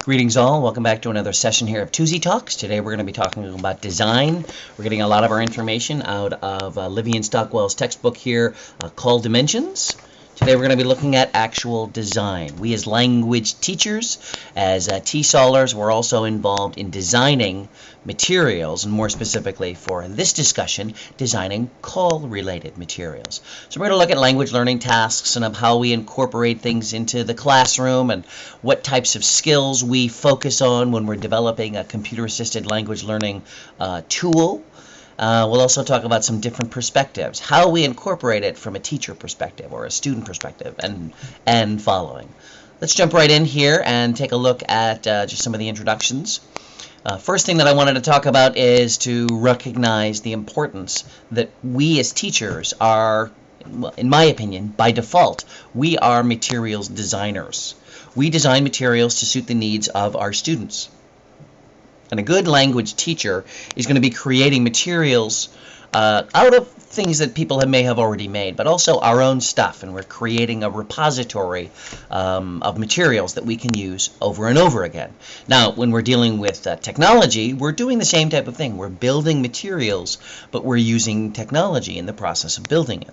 Greetings all, welcome back to another session here of Tuesday Talks. Today we're going to be talking about design. We're getting a lot of our information out of Livy and Stockwell's textbook here called Dimensions. Today we're going to be looking at actual design. We as language teachers, as TESOLers, we're also involved in designing materials, and more specifically for this discussion, designing call-related materials. So we're going to look at language learning tasks and of how we incorporate things into the classroom and what types of skills we focus on when we're developing a computer-assisted language learning tool. We'll also talk about some different perspectives, how we incorporate it from a teacher perspective or a student perspective, and following. Let's jump right in here and take a look at just some of the introductions. First thing that I wanted to talk about is to recognize the importance that we as teachers are, well, in my opinion, by default, we are materials designers. We design materials to suit the needs of our students. And a good language teacher is going to be creating materials out of things that people may have already made, but also our own stuff. And we're creating a repository of materials that we can use over and over again. Now, when we're dealing with technology, we're doing the same type of thing. We're building materials, but we're using technology in the process of building it.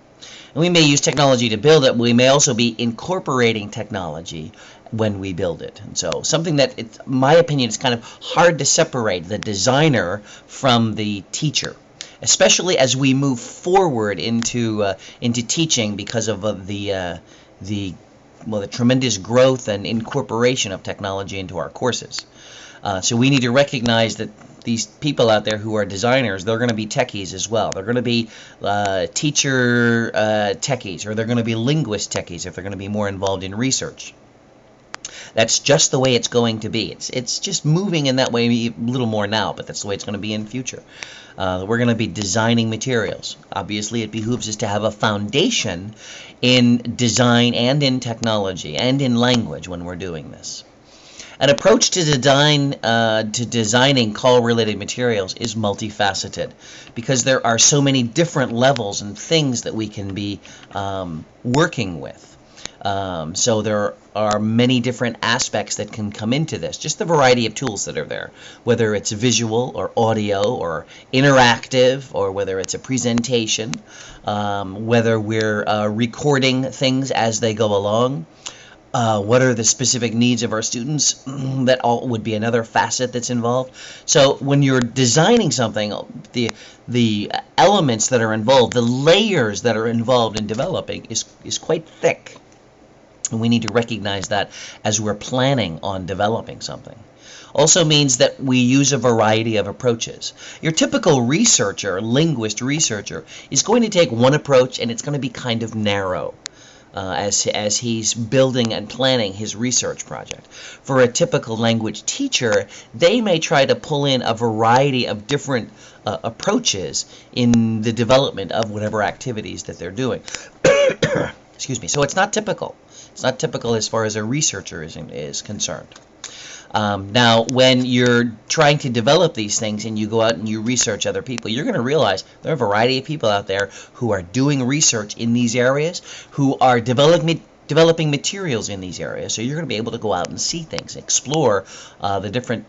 And we may use technology to build it, but we may also be incorporating technology when we build it. And so something that, in my opinion, is kind of hard to separate the designer from the teacher, especially as we move forward into teaching because of the tremendous growth and incorporation of technology into our courses. So we need to recognize that these people out there who are designers, they're going to be techies as well. They're going to be teacher techies, or they're going to be linguist techies if they're going to be more involved in research. That's just the way it's going to be. It's just moving in that way a little more now, but that's the way it's going to be in the future. We're going to be designing materials. Obviously, it behooves us to have a foundation in design and in technology and in language when we're doing this. An approach to designing call-related materials is multifaceted because there are so many different levels and things that we can be working with. So there are many different aspects that can come into this, just the variety of tools that are there, whether it's visual or audio or interactive, or whether it's a presentation, whether we're recording things as they go along. What are the specific needs of our students? That all would be another facet that's involved. So when you're designing something, the elements that are involved, the layers that are involved in developing is quite thick. And we need to recognize that as we're planning on developing something. Also means that we use a variety of approaches. Your typical researcher, linguist researcher, is going to take one approach, and it's going to be kind of narrow as he's building and planning his research project. For a typical language teacher, they may try to pull in a variety of different approaches in the development of whatever activities that they're doing. Excuse me. So it's not typical. It's not typical as far as a researcher is concerned. Now, when you're trying to develop these things and you go out and you research other people, you're going to realize there are a variety of people out there who are doing research in these areas, who are developing materials in these areas. So you're going to be able to go out and see things, explore the different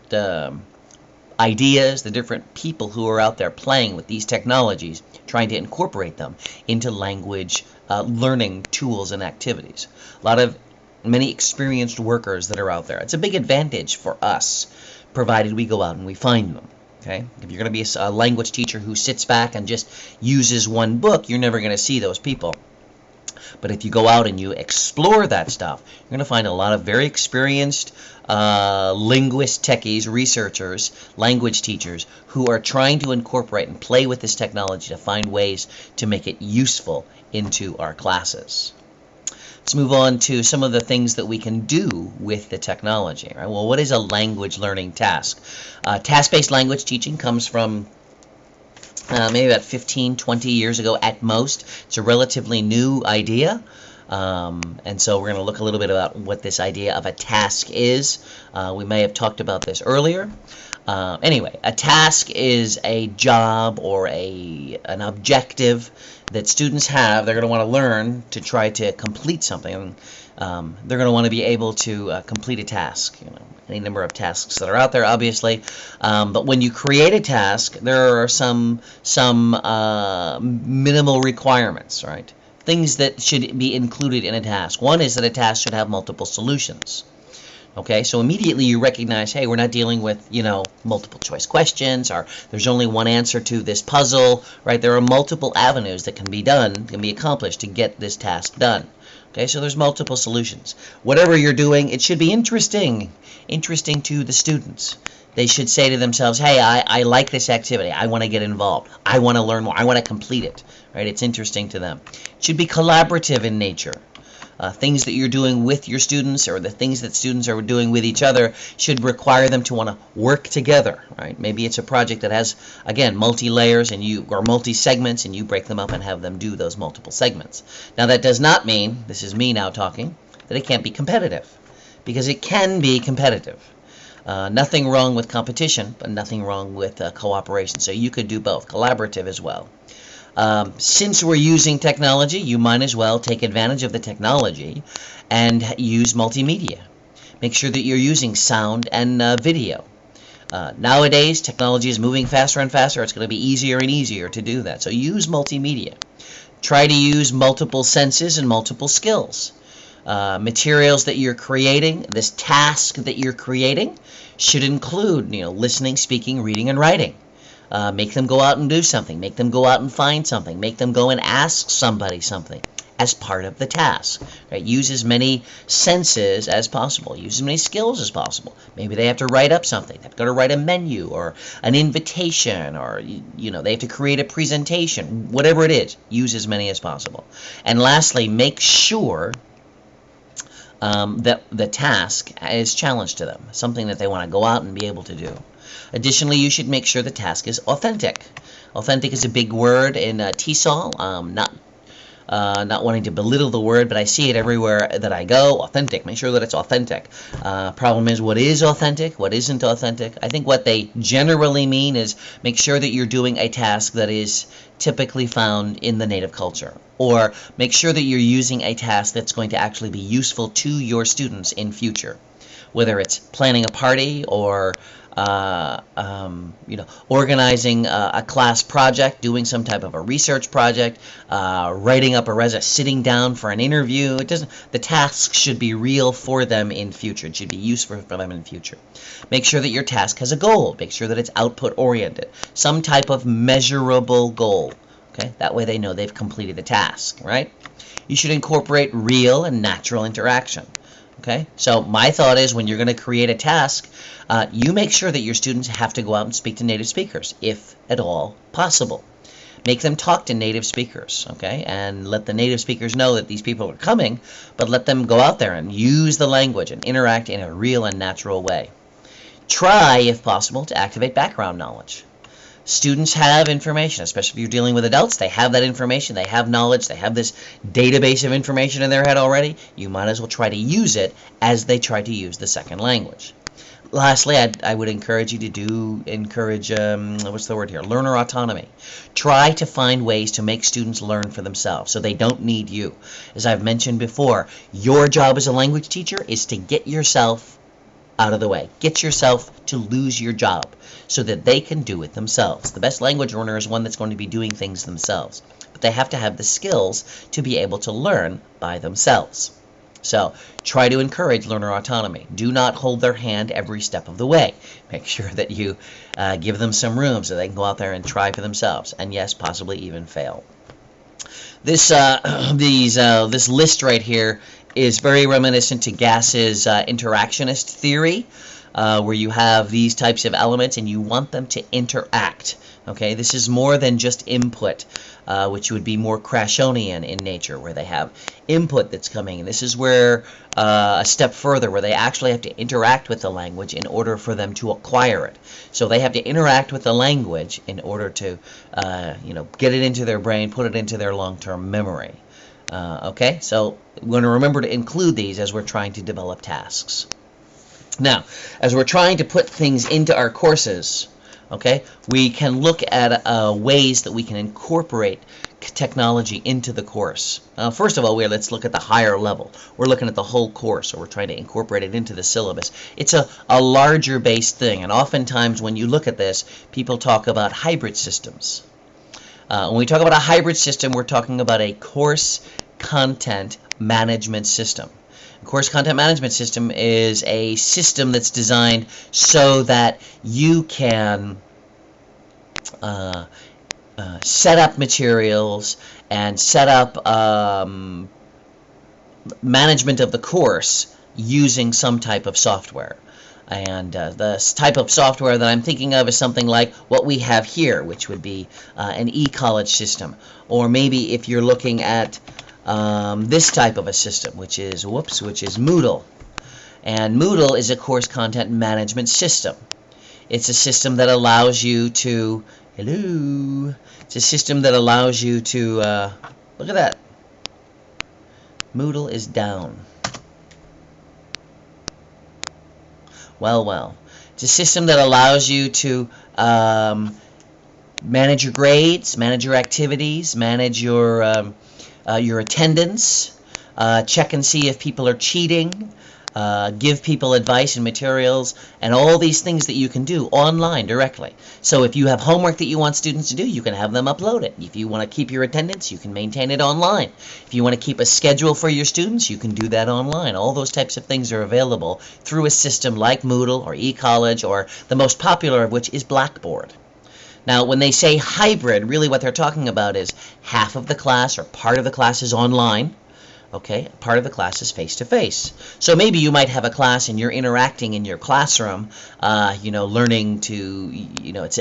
ideas, the different people who are out there playing with these technologies, trying to incorporate them into language learning tools and activities. Many experienced workers that are out there. It's a big advantage for us, provided we go out and we find them. Okay? If you're going to be a language teacher who sits back and just uses one book, you're never going to see those people. But if you go out and you explore that stuff, you're going to find a lot of very experienced linguist techies, researchers, language teachers who are trying to incorporate and play with this technology to find ways to make it useful into our classes. Let's move on to some of the things that we can do with the technology. Right? Well, what is a language learning task? Task-based language teaching comes from maybe about 15, 20 years ago at most. It's a relatively new idea. And so we're going to look a little bit about what this idea of a task is. We may have talked about this earlier. Anyway, a task is a job or an objective that students have. They're going to want to learn to try to complete something. They're going to want to be able to complete a task. any number of tasks that are out there, obviously. But when you create a task, there are some minimal requirements, right? Things that should be included in a task. One is that a task should have multiple solutions. Okay, so immediately you recognize, hey, we're not dealing with, multiple choice questions, or there's only one answer to this puzzle, right? There are multiple avenues that can be accomplished to get this task done. Okay, so there's multiple solutions. Whatever you're doing, it should be interesting to the students. They should say to themselves, hey, I like this activity. I want to get involved. I want to learn more. I want to complete it, right? It's interesting to them. It should be collaborative in nature. Things that you're doing with your students or the things that students are doing with each other should require them to want to work together, right? Maybe it's a project that has, again, multi-layers or multi-segments, and you break them up and have them do those multiple segments. Now, that does not mean, this is me now talking, that it can't be competitive, because it can be competitive. Nothing wrong with competition, but nothing wrong with cooperation. So you could do both, collaborative as well. Since we're using technology, you might as well take advantage of the technology and use multimedia. Make sure that you're using sound and video. Nowadays, technology is moving faster and faster. It's going to be easier and easier to do that. So use multimedia. Try to use multiple senses and multiple skills. Materials that you're creating, this task that you're creating, should include, listening, speaking, reading, and writing. Make them go out and do something. Make them go out and find something. Make them go and ask somebody something as part of the task. Right? Use as many senses as possible. Use as many skills as possible. Maybe they have to write up something. They've got to write a menu or an invitation, or they have to create a presentation. Whatever it is, use as many as possible. And lastly, make sure that the task is challenge to them, something that they want to go out and be able to do. Additionally, you should make sure the task is authentic. Authentic is a big word in TESOL. Not wanting to belittle the word, but I see it everywhere that I go. Authentic. Make sure that it's authentic. Problem is, what is authentic? What isn't authentic? I think what they generally mean is make sure that you're doing a task that is typically found in the native culture. Or make sure that you're using a task that's going to actually be useful to your students in future. Whether it's planning a party or organizing a class project, doing some type of a research project, writing up a resume, sitting down for an interview. The task should be real for them in future. It should be useful for them in future. Make sure that your task has a goal. Make sure that it's output oriented. Some type of measurable goal. Okay, that way they know they've completed the task, right? You should incorporate real and natural interaction. Okay, so my thought is when you're going to create a task, you make sure that your students have to go out and speak to native speakers, if at all possible. Make them talk to native speakers, okay, and let the native speakers know that these people are coming, but let them go out there and use the language and interact in a real and natural way. Try, if possible, to activate background knowledge. Students have information, especially if you're dealing with adults. They have that information. They have knowledge. They have this database of information in their head already. You might as well try to use it as they try to use the second language. Lastly, I would encourage you to learner autonomy. Try to find ways to make students learn for themselves so they don't need you. As I've mentioned before, your job as a language teacher is to get yourself out of the way. Get yourself to lose your job so that they can do it themselves. The best language learner is one that's going to be doing things themselves. But they have to have the skills to be able to learn by themselves. So try to encourage learner autonomy. Do not hold their hand every step of the way. Make sure that you give them some room so they can go out there and try for themselves. And yes, possibly even fail. This list right here is very reminiscent to Gass's interactionist theory, where you have these types of elements and you want them to interact. Okay, this is more than just input, which would be more Crashonian in nature, where they have input that's coming. And this is where a step further, where they actually have to interact with the language in order for them to acquire it. So they have to interact with the language in order to, get it into their brain, put it into their long-term memory. Okay, so we're going to remember to include these as we're trying to develop tasks. Now, as we're trying to put things into our courses, okay, we can look at ways that we can incorporate technology into the course. First of all, let's look at the higher level. We're looking at the whole course, so we're trying to incorporate it into the syllabus. It's a larger based thing, and oftentimes when you look at this, people talk about hybrid systems. When we talk about a hybrid system, we're talking about a course content management system. A course content management system is a system that's designed so that you can set up materials and set up management of the course using some type of software. And the type of software that I'm thinking of is something like what we have here, which would be an e-college system. Or maybe if you're looking at this type of a system, which is Moodle. And Moodle is a course content management system. It's a system that allows you to, it's a system that allows you to, look at that. Moodle is down. Well. It's a system that allows you to manage your grades, manage your activities, manage your attendance, check and see if people are cheating, give people advice and materials, and all these things that you can do online directly. So if you have homework that you want students to do, you can have them upload it. If you want to keep your attendance, you can maintain it online. If you want to keep a schedule for your students, you can do that online. All those types of things are available through a system like Moodle or eCollege, or the most popular of which is Blackboard. Now, when they say hybrid, really what they're talking about is half of the class or part of the class is online. Okay, part of the class is face-to-face. So maybe you might have a class and you're interacting in your classroom, learning to,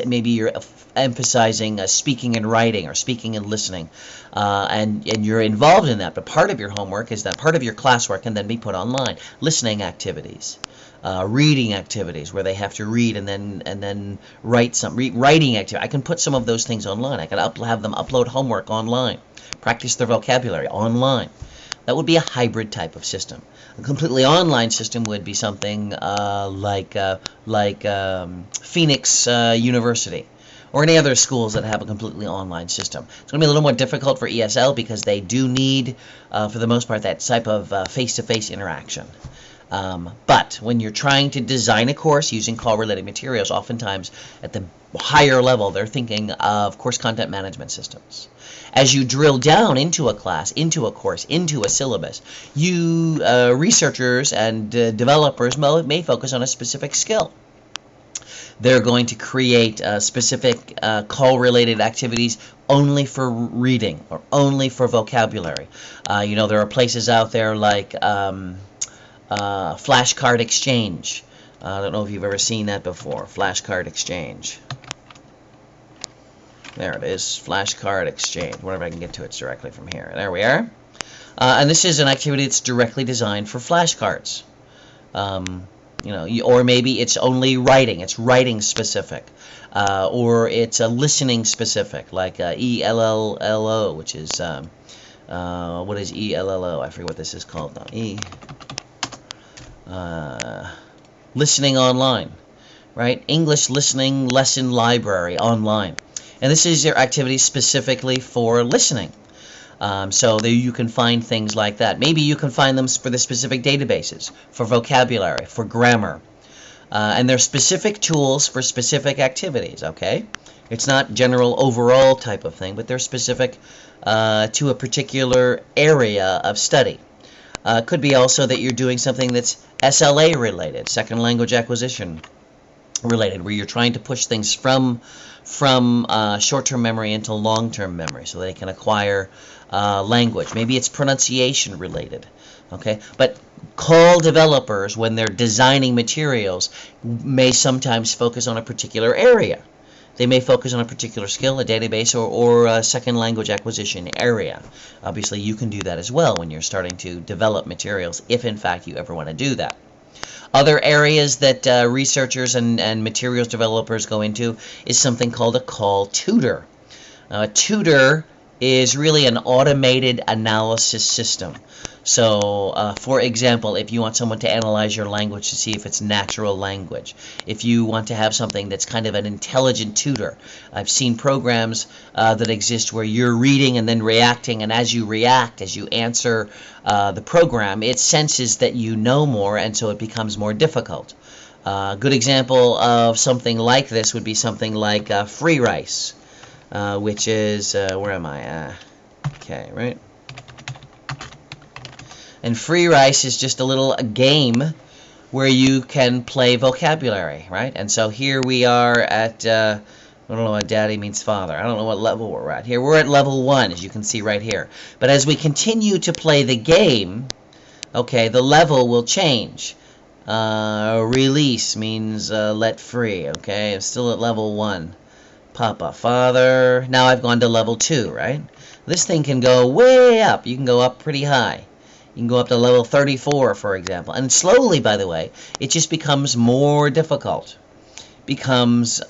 maybe you're emphasizing speaking and writing or speaking and listening, and you're involved in that. But part of your homework is that part of your classwork can then be put online. Listening activities. Reading activities where they have to read and then write some writing activity. I can put some of those things online. I can have them upload homework online, practice their vocabulary online. That would be a hybrid type of system. A completely online system would be something like Phoenix University, or any other schools that have a completely online system. It's going to be a little more difficult for ESL because they do need, for the most part, that type of face-to-face interaction. But when you're trying to design a course using call-related materials, oftentimes at the higher level, they're thinking of course content management systems. As you drill down into a class, into a course, into a syllabus, you researchers and developers may focus on a specific skill. They're going to create specific call-related activities only for reading or only for vocabulary. There are places out there like Flashcard Exchange. I don't know if you've ever seen that before. Flashcard Exchange. There it is, Flashcard Exchange. Whenever I can get to it directly from here. There we are. And this is an activity that's directly designed for flashcards. Or maybe it's only writing. It's writing specific. Or it's a listening specific, like ELLO, which is, what is ELLO? I forget what this is called now. Listening online, right? English listening lesson library online. And this is your activity specifically for listening. So there you can find things like that. Maybe you can find them for the specific databases, for vocabulary, for grammar. And there's specific tools for specific activities, okay? It's not general overall type of thing, but they're specific to a particular area of study. Could be also that you're doing something that's SLA related, second language acquisition related, where you're trying to push things from short-term memory into long-term memory so they can acquire language. Maybe it's pronunciation related. Okay, but call developers, when they're designing materials, may sometimes focus on a particular area. They may focus on a particular skill, a database, or a second language acquisition area. Obviously, you can do that as well when you're starting to develop materials, if in fact you ever want to do that. Other areas that researchers and materials developers go into is something called a call tutor. A tutor is really an automated analysis system. So, for example, if you want someone to analyze your language to see if it's natural language, if you want to have something that's kind of an intelligent tutor, I've seen programs that exist where you're reading and then reacting, and as you react, as you answer the program, it senses that you know more, and so it becomes more difficult. A good example of something like this would be something like free rice, which is, where am I? Okay, right? And free rice is just a little game where you can play vocabulary, right? And so here we are at, I don't know what daddy means father. I don't know what level we're at here. We're at level 1, as you can see right here. But as we continue to play the game, okay, the level will change. Release means let free, okay? I'm still at level 1. Papa, father. Now I've gone to level 2, right? This thing can go way up. You can go up pretty high. You can go up to level 34, for example. And slowly, by the way, it just becomes more difficult. Becomes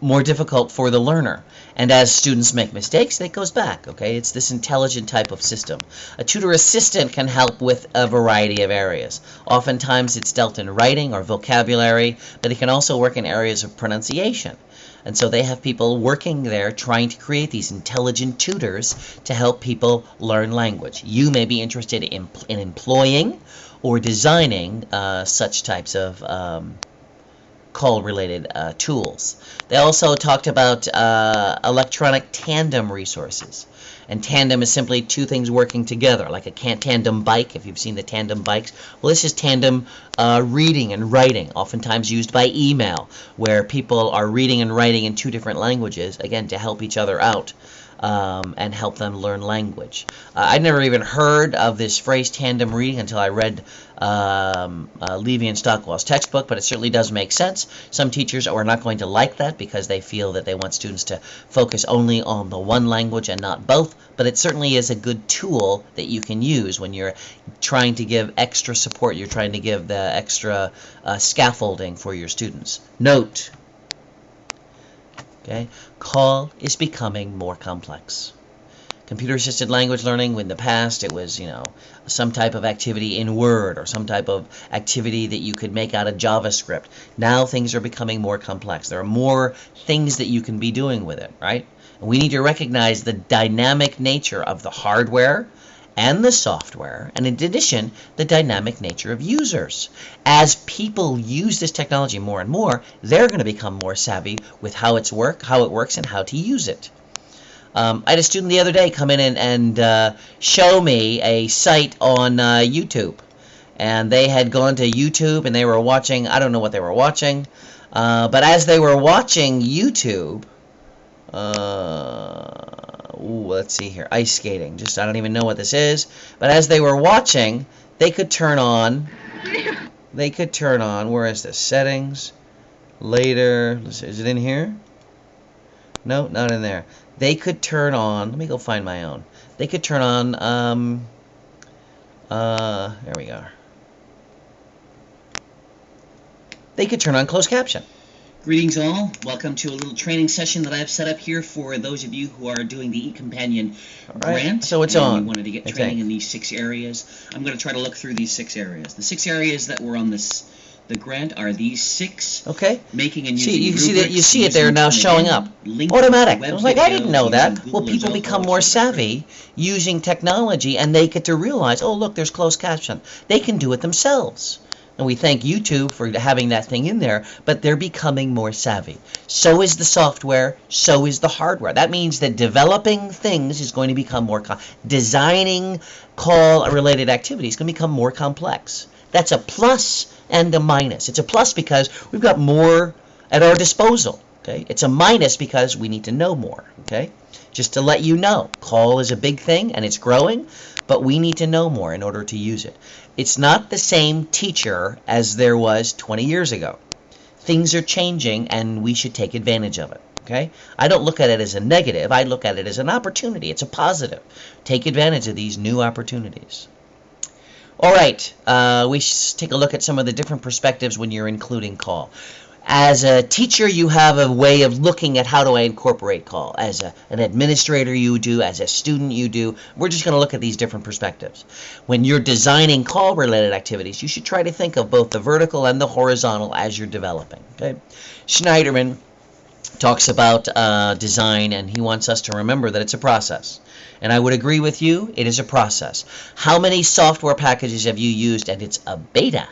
more difficult for the learner. And as students make mistakes, it goes back, okay? It's this intelligent type of system. A tutor assistant can help with a variety of areas. Oftentimes it's dealt in writing or vocabulary, but it can also work in areas of pronunciation. And so they have people working there trying to create these intelligent tutors to help people learn language. You may be interested in employing or designing such types of call-related tools. They also talked about electronic tandem resources. And tandem is simply two things working together, like a tandem bike, if you've seen the tandem bikes. Well, this is tandem reading and writing, oftentimes used by email, where people are reading and writing in 2 different languages, again, to help each other out and help them learn language. I'd never even heard of this phrase tandem reading until I read Levy and Stockwell's textbook, but it certainly does make sense. Some teachers are not going to like that because they feel that they want students to focus only on the one language and not both, but it certainly is a good tool that you can use when you're trying to give extra support, you're trying to give the extra scaffolding for your students. Note, okay, call is becoming more complex. Computer-assisted language learning, in the past it was, some type of activity in Word or some type of activity that you could make out of JavaScript. Now things are becoming more complex. There are more things that you can be doing with it, right? And we need to recognize the dynamic nature of the hardware and the software, and in addition, the dynamic nature of users. As people use this technology more and more, they're going to become more savvy with how it works, and how to use it. I had a student the other day come in and show me a site on YouTube. And they had gone to YouTube and they were watching, I don't know what they were watching, but as they were watching YouTube, let's see here, ice skating, I don't even know what this is, but as they were watching, they could turn on, where is this, settings, later, is it in here? No, not in there. They could turn on, let me go find my own. They could turn on, there we go. They could turn on closed caption. Greetings all. Welcome to a little training session that I've set up here for those of you who are doing the eCompanion grant. So it's and on. You wanted to get training in these 6 areas. I'm going to try to look through these 6 areas. The 6 areas that were on the grant are these 6. Okay. Making and using you see that you see it there now showing up. Automatic. I was like, I didn't know that. Well, people become more savvy using technology, and they get to realize, oh look, there's closed caption. They can do it themselves. And we thank YouTube for having that thing in there, but they're becoming more savvy. So is the software, so is the hardware. That means that developing things is going to become more designing call-related activities can become more complex. That's a plus and a minus. It's a plus because we've got more at our disposal. Okay? It's a minus because we need to know more. Okay? Just to let you know, call is a big thing and it's growing, but we need to know more in order to use it. It's not the same teacher as there was 20 years ago. Things are changing and we should take advantage of it. Okay? I don't look at it as a negative. I look at it as an opportunity. It's a positive. Take advantage of these new opportunities. All right, we should take a look at some of the different perspectives when you're including call. As a teacher, you have a way of looking at how do I incorporate call. As an administrator, you do. As a student, you do. We're just going to look at these different perspectives. When you're designing call-related activities, you should try to think of both the vertical and the horizontal as you're developing. Okay? Schneiderman talks about design, and he wants us to remember that it's a process. And I would agree with you, it is a process. How many software packages have you used and it's a beta?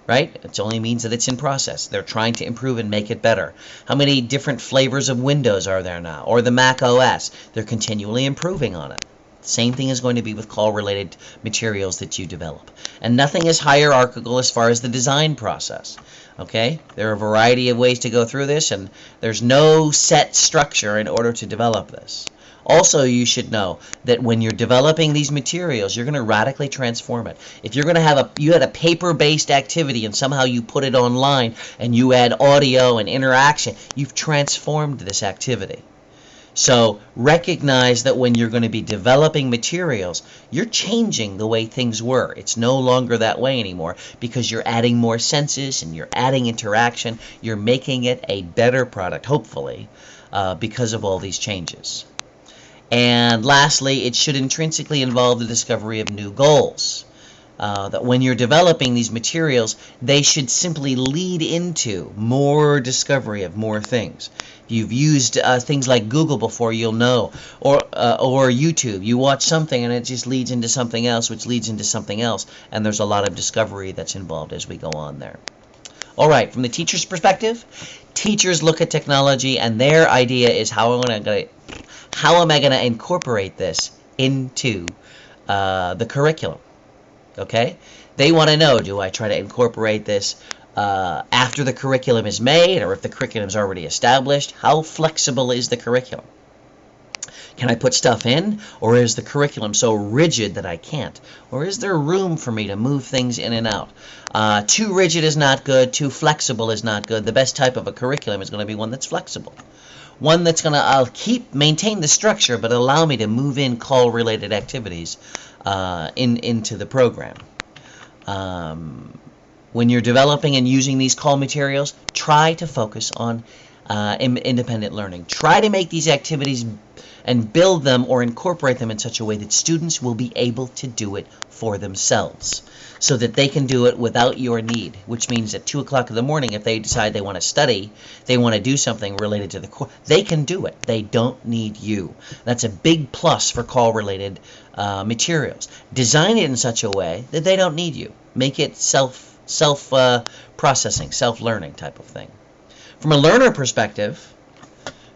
Right? It only means that it's in process. They're trying to improve and make it better. How many different flavors of Windows are there now? Or the Mac OS? They're continually improving on it. Same thing is going to be with call-related materials that you develop. And nothing is hierarchical as far as the design process. Okay? There are a variety of ways to go through this, and there's no set structure in order to develop this. Also, you should know that when you're developing these materials, you're going to radically transform it. If you're going to have you had a paper-based activity and somehow you put it online and you add audio and interaction, you've transformed this activity. So recognize that when you're going to be developing materials, you're changing the way things were. It's no longer that way anymore because you're adding more senses and you're adding interaction. You're making it a better product, hopefully, because of all these changes. And lastly, it should intrinsically involve the discovery of new goals. That when you're developing these materials, they should simply lead into more discovery of more things. If you've used things like Google before, you'll know, or YouTube. You watch something and it just leads into something else, which leads into something else, and there's a lot of discovery that's involved as we go on there. All right, from the teacher's perspective, teachers look at technology and their idea is how am I going to incorporate this into the curriculum? Okay? They want to know, do I try to incorporate this after the curriculum is made or if the curriculum is already established? How flexible is the curriculum? Can I put stuff in, or is the curriculum so rigid that I can't? Or is there room for me to move things in and out? Too rigid is not good. Too flexible is not good. The best type of a curriculum is going to be one that's flexible. One that's going to maintain the structure, but allow me to move in call-related activities into the program. When you're developing and using these call materials, try to focus on independent learning. Try to make these activities and build them or incorporate them in such a way that students will be able to do it for themselves so that they can do it without your need, which means at 2 o'clock in the morning, if they decide they want to study, they want to do something related to the course, they can do it. They don't need you. That's a big plus for call-related materials. Design it in such a way that they don't need you. Make it self-processing, self-learning type of thing. From a learner perspective,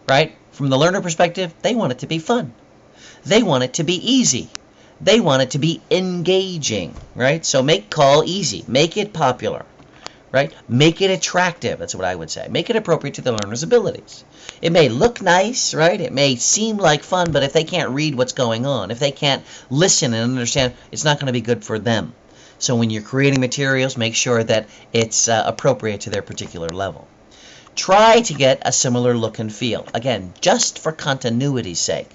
right? From the learner perspective, they want it to be fun. They want it to be easy. They want it to be engaging, right? So make call easy. Make it popular, right? Make it attractive. That's what I would say. Make it appropriate to the learner's abilities. It may look nice, right? It may seem like fun, but if they can't read what's going on, if they can't listen and understand, it's not going to be good for them. So when you're creating materials, make sure that it's appropriate to their particular level. Try to get a similar look and feel. Again, just for continuity's sake.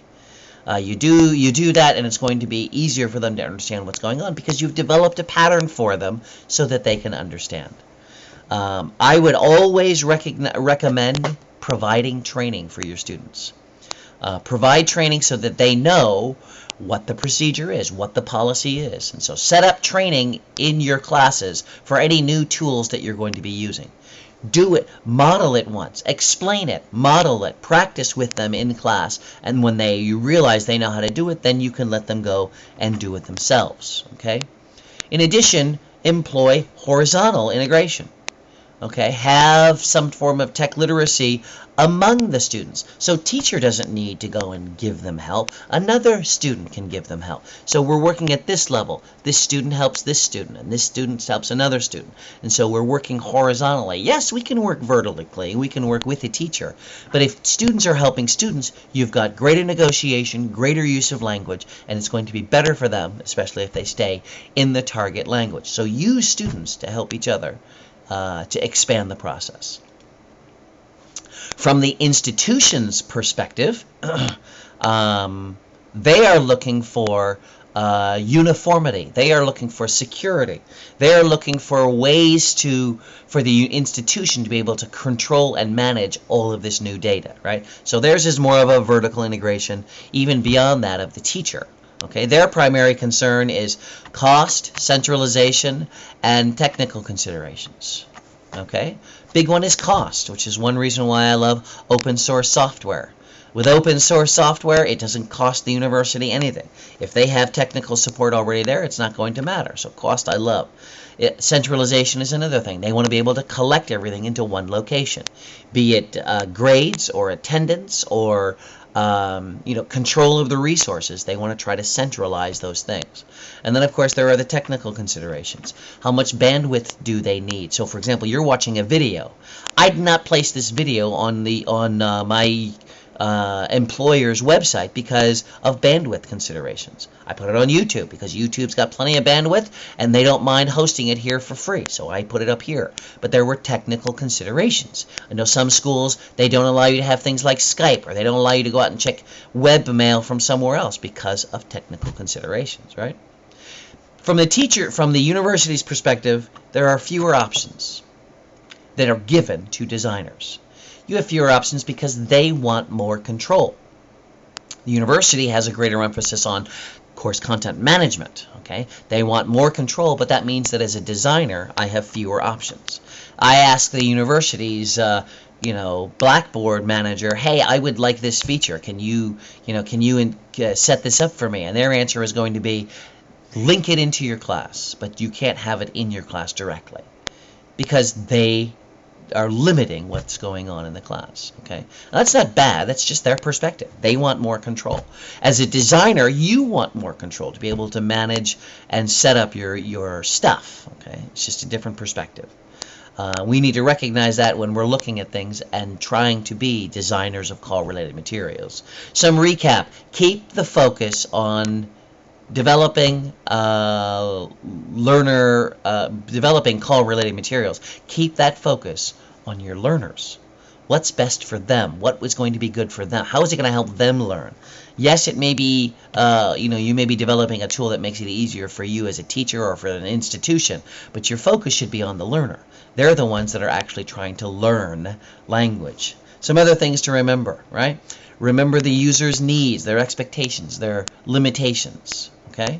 You do that, and it's going to be easier for them to understand what's going on because you've developed a pattern for them so that they can understand. I would always recommend providing training for your students. Provide training so that they know what the procedure is, what the policy is. And so set up training in your classes for any new tools that you're going to be using. Do it, model it once, explain it, model it, practice with them in class, and when you realize they know how to do it, then you can let them go and do it themselves. Okay? In addition, employ horizontal integration. Okay? Have some form of tech literacy among the students. So teacher doesn't need to go and give them help. Another student can give them help. So we're working at this level. This student helps this student, and this student helps another student. And so we're working horizontally. Yes, we can work vertically. We can work with the teacher. But if students are helping students, you've got greater negotiation, greater use of language, and it's going to be better for them, especially if they stay in the target language. So use students to help each other to expand the process. From the institution's perspective, they are looking for uniformity. They are looking for security. They are looking for ways for the institution to be able to control and manage all of this new data, right? So theirs is more of a vertical integration, even beyond that of the teacher. Okay, their primary concern is cost, centralization, and technical considerations. Okay, big one is cost, which is one reason why I love open source software. With open source software, it doesn't cost the university anything. If they have technical support already there, it's not going to matter. So cost I love. Centralization is another thing. They want to be able to collect everything into one location, be it grades or attendance or control of the resources. They want to try to centralize those things. And then, of course, there are the technical considerations. How much bandwidth do they need? So, for example, you're watching a video. I did not place this video on my employer's website because of bandwidth considerations. I put it on YouTube because YouTube's got plenty of bandwidth and they don't mind hosting it here for free, so I put it up here. But there were technical considerations. I know some schools, they don't allow you to have things like Skype, or they don't allow you to go out and check webmail from somewhere else because of technical considerations, right? From the university's perspective, there are fewer options that are given to designers. You have fewer options because they want more control. The university has a greater emphasis on course content management. Okay, they want more control, but that means that as a designer, I have fewer options. I ask the university's Blackboard manager, hey, I would like this feature. Can you set this up for me? And their answer is going to be, link it into your class, but you can't have it in your class directly because they are limiting what's going on in the class. Okay, now, that's not bad. That's just their perspective. They want more control. As a designer, you want more control to be able to manage and set up your stuff. Okay, it's just a different perspective. We need to recognize that when we're looking at things and trying to be designers of call-related materials. Some recap: keep the focus on developing developing call-related materials. Keep that focus on your learners. What's best for them? What is going to be good for them? How is it going to help them learn? Yes, it may be, you may be developing a tool that makes it easier for you as a teacher or for an institution, but your focus should be on the learner. They're the ones that are actually trying to learn language. Some other things to remember, right? Remember the user's needs, their expectations, their limitations. Okay?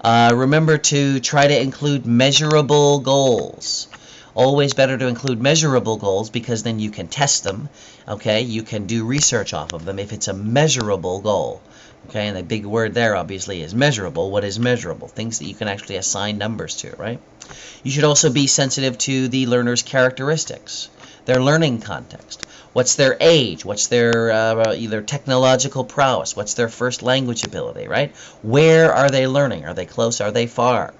Remember to try to include measurable goals. Always better to include measurable goals because then you can test them. Okay? You can do research off of them if it's a measurable goal. Okay? And the big word there obviously is measurable. What is measurable? Things that you can actually assign numbers to, right? You should also be sensitive to the learner's characteristics, their learning context. What's their age? What's their either technological prowess? What's their first language ability, right? Where are they learning? Are they close? Are they far?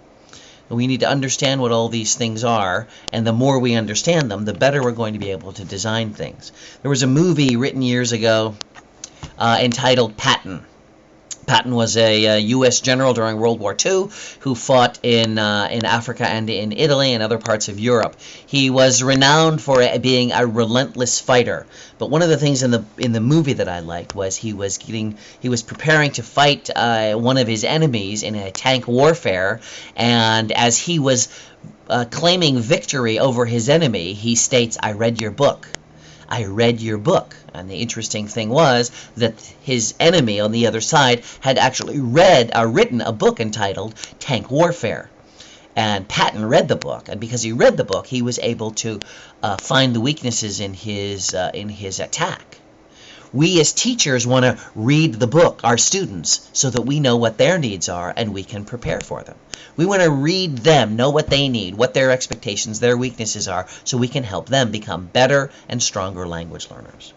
We need to understand what all these things are, and the more we understand them, the better we're going to be able to design things. There was a movie written years ago entitled Patton. Patton was a U.S. general during World War II who fought in Africa and in Italy and other parts of Europe. He was renowned for being a relentless fighter. But one of the things in the movie that I liked was he was preparing to fight one of his enemies in a tank warfare, and as he was claiming victory over his enemy, he states, "I read your book. I read your book." And the interesting thing was that his enemy on the other side had actually written a book entitled Tank Warfare. And Patton read the book, and because he read the book, he was able to find the weaknesses in his attack. We as teachers want to read the book, our students, so that we know what their needs are and we can prepare for them. We want to read them, know what they need, what their expectations, their weaknesses are, so we can help them become better and stronger language learners.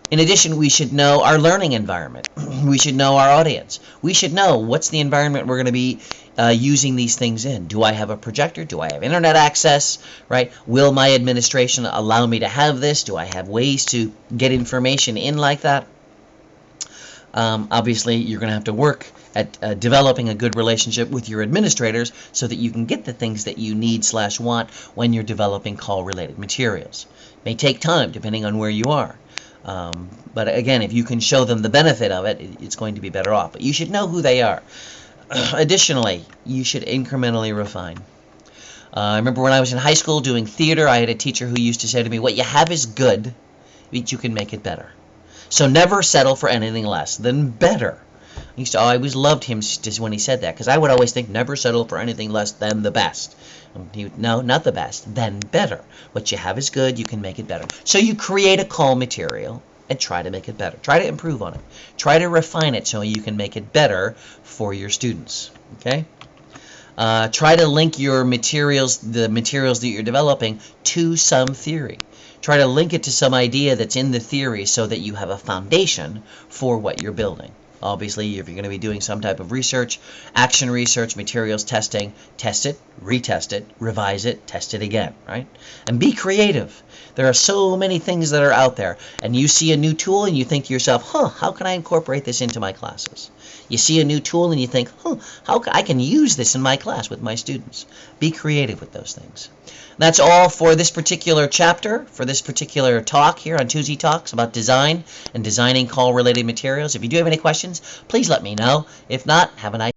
In addition, we should know our learning environment. We should know our audience. We should know what's the environment we're going to be using these things in. Do I have a projector? Do I have internet access? Right? Will my administration allow me to have this? Do I have ways to get information in like that? Obviously, you're going to have to work at developing a good relationship with your administrators so that you can get the things that you need/want when you're developing call-related materials. It may take time depending on where you are. But again, if you can show them the benefit of it, it's going to be better off. But you should know who they are. Additionally, you should incrementally refine. I remember when I was in high school doing theater, I had a teacher who used to say to me, what you have is good, but you can make it better. So never settle for anything less than better. I always loved him just when he said that, because I would always think, never settle for anything less than the best. No, not the best, then better. What you have is good, you can make it better. So you create a call material and try to make it better. Try to improve on it. Try to refine it so you can make it better for your students. Okay? Try to link your materials, the materials that you're developing, to some theory. Try to link it to some idea that's in the theory so that you have a foundation for what you're building. Obviously, if you're going to be doing some type of research, action research, materials testing, test it, retest it, revise it, test it again, right? And be creative. There are so many things that are out there, and you see a new tool and you think to yourself, how can I incorporate this into my classes? You see a new tool and you think, I can use this in my class with my students. Be creative with those things. That's all for this particular chapter, for this particular talk here on Tuesday Talks about design and designing call-related materials. If you do have any questions, please let me know. If not, have a nice